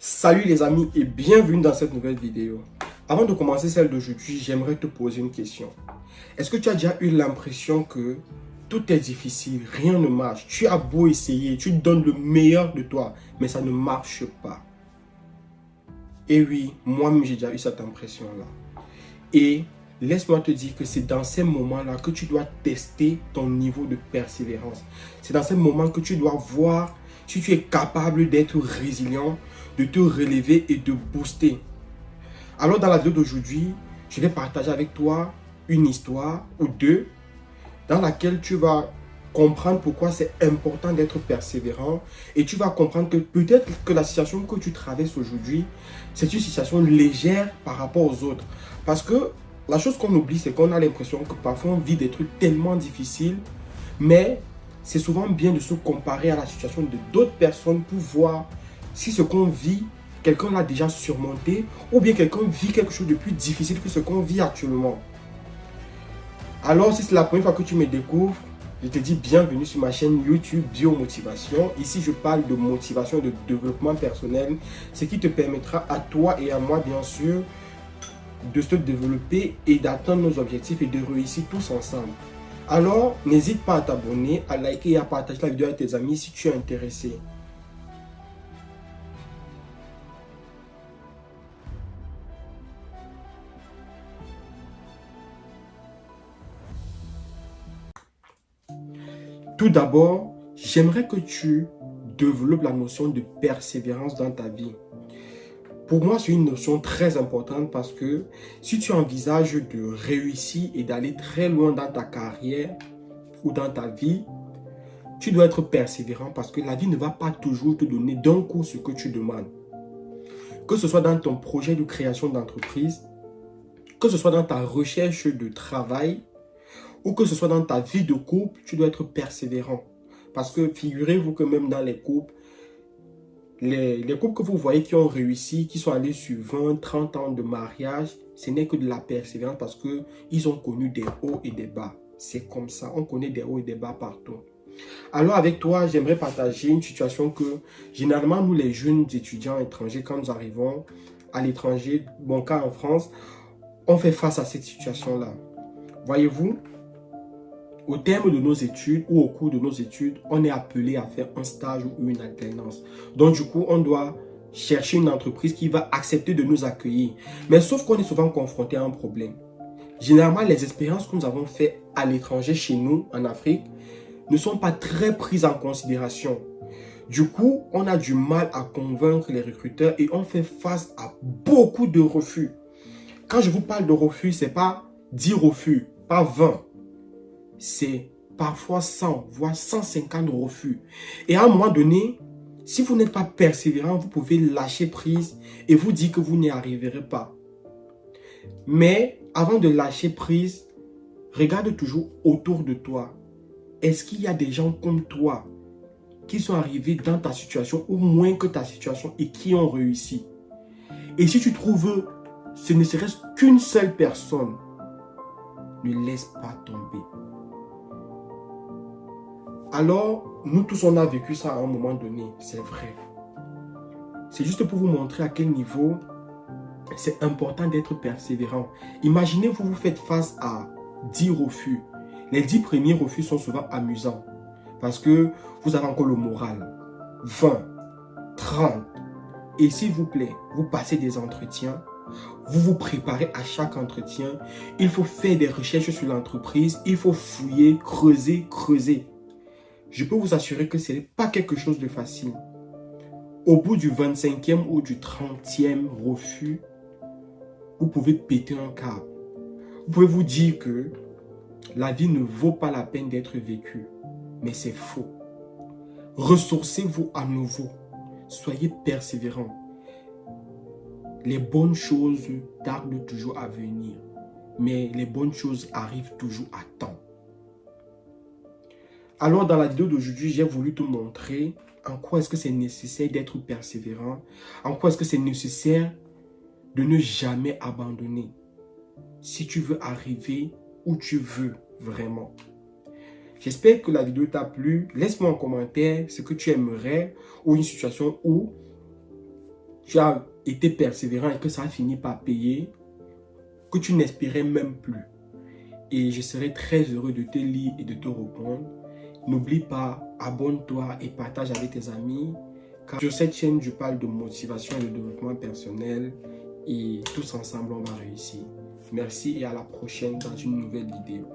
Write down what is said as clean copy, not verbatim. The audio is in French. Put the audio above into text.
Salut les amis et bienvenue dans cette nouvelle vidéo. Avant de commencer celle d'aujourd'hui, j'aimerais te poser une question. Est-ce que tu as déjà eu l'impression que tout est difficile, rien ne marche, tu as beau essayer, tu donnes le meilleur de toi, mais ça ne marche pas? Et oui, moi-même j'ai déjà eu cette impression-là. Et laisse-moi te dire que c'est dans ces moments-là que tu dois tester ton niveau de persévérance. C'est dans ces moments que tu dois voir si tu es capable d'être résilient, de te relever et de booster. Alors dans la vidéo d'aujourd'hui, je vais partager avec toi une histoire ou deux dans laquelle tu vas comprendre pourquoi c'est important d'être persévérant et tu vas comprendre que peut-être que la situation que tu traverses aujourd'hui, c'est une situation légère par rapport aux autres. Parce que la chose qu'on oublie, c'est qu'on a l'impression que parfois on vit des trucs tellement difficiles, mais c'est souvent bien de se comparer à la situation de d'autres personnes pour voir si ce qu'on vit, quelqu'un l'a déjà surmonté ou bien quelqu'un vit quelque chose de plus difficile que ce qu'on vit actuellement. Alors, si c'est la première fois que tu me découvres, je te dis bienvenue sur ma chaîne YouTube Biomotivation. Ici, je parle de motivation, de développement personnel, ce qui te permettra à toi et à moi, bien sûr, de se développer et d'atteindre nos objectifs et de réussir tous ensemble. Alors, n'hésite pas à t'abonner, à liker et à partager la vidéo avec tes amis si tu es intéressé. Tout d'abord, j'aimerais que tu développes la notion de persévérance dans ta vie. Pour moi, c'est une notion très importante parce que si tu envisages de réussir et d'aller très loin dans ta carrière ou dans ta vie, tu dois être persévérant parce que la vie ne va pas toujours te donner d'un coup ce que tu demandes. Que ce soit dans ton projet de création d'entreprise, que ce soit dans ta recherche de travail, ou que ce soit dans ta vie de couple, tu dois être persévérant. Parce que figurez-vous que même dans les couples, les couples que vous voyez qui ont réussi, qui sont allés sur 20, 30 ans de mariage, ce n'est que de la persévérance parce qu'ils ont connu des hauts et des bas. C'est comme ça, on connaît des hauts et des bas partout. Alors avec toi, j'aimerais partager une situation que généralement nous les jeunes étudiants étrangers, quand nous arrivons à l'étranger, bon cas en France, on fait face à cette situation-là. Voyez-vous, au terme de nos études ou au cours de nos études, on est appelé à faire un stage ou une alternance. Donc du coup, on doit chercher une entreprise qui va accepter de nous accueillir. Mais sauf qu'on est souvent confronté à un problème. Généralement, les expériences que nous avons faites à l'étranger, chez nous, en Afrique, ne sont pas très prises en considération. Du coup, on a du mal à convaincre les recruteurs et on fait face à beaucoup de refus. Quand je vous parle de refus, ce n'est pas 10 refus, pas 20. C'est parfois 100, voire 150 refus. Et à un moment donné, si vous n'êtes pas persévérant, vous pouvez lâcher prise et vous dire que vous n'y arriverez pas. Mais avant de lâcher prise, regarde toujours autour de toi. Est-ce qu'il y a des gens comme toi qui sont arrivés dans ta situation ou moins que ta situation et qui ont réussi? Et si tu trouves ce ne serait-ce qu'une seule personne, ne laisse pas tomber. Alors, nous tous, on a vécu ça à un moment donné, c'est vrai. C'est juste pour vous montrer à quel niveau c'est important d'être persévérant. Imaginez-vous, vous faites face à 10 refus. Les 10 premiers refus sont souvent amusants parce que vous avez encore le moral. 20, 30. Et s'il vous plaît, vous passez des entretiens, vous vous préparez à chaque entretien. Il faut faire des recherches sur l'entreprise, il faut fouiller, creuser, creuser. Je peux vous assurer que ce n'est pas quelque chose de facile. Au bout du 25e ou du 30e refus, vous pouvez péter un câble. Vous pouvez vous dire que la vie ne vaut pas la peine d'être vécue. Mais c'est faux. Ressourcez-vous à nouveau. Soyez persévérants. Les bonnes choses tardent toujours à venir. Mais les bonnes choses arrivent toujours à temps. Alors, dans la vidéo d'aujourd'hui, j'ai voulu te montrer en quoi est-ce que c'est nécessaire d'être persévérant, en quoi est-ce que c'est nécessaire de ne jamais abandonner si tu veux arriver où tu veux vraiment. J'espère que la vidéo t'a plu. Laisse-moi en commentaire ce que tu aimerais ou une situation où tu as été persévérant et que ça a fini par payer, que tu n'espérais même plus. Et je serai très heureux de te lire et de te répondre. N'oublie pas, abonne-toi et partage avec tes amis. Car sur cette chaîne, je parle de motivation et de développement personnel. Et tous ensemble, on va réussir. Merci et à la prochaine dans une nouvelle vidéo.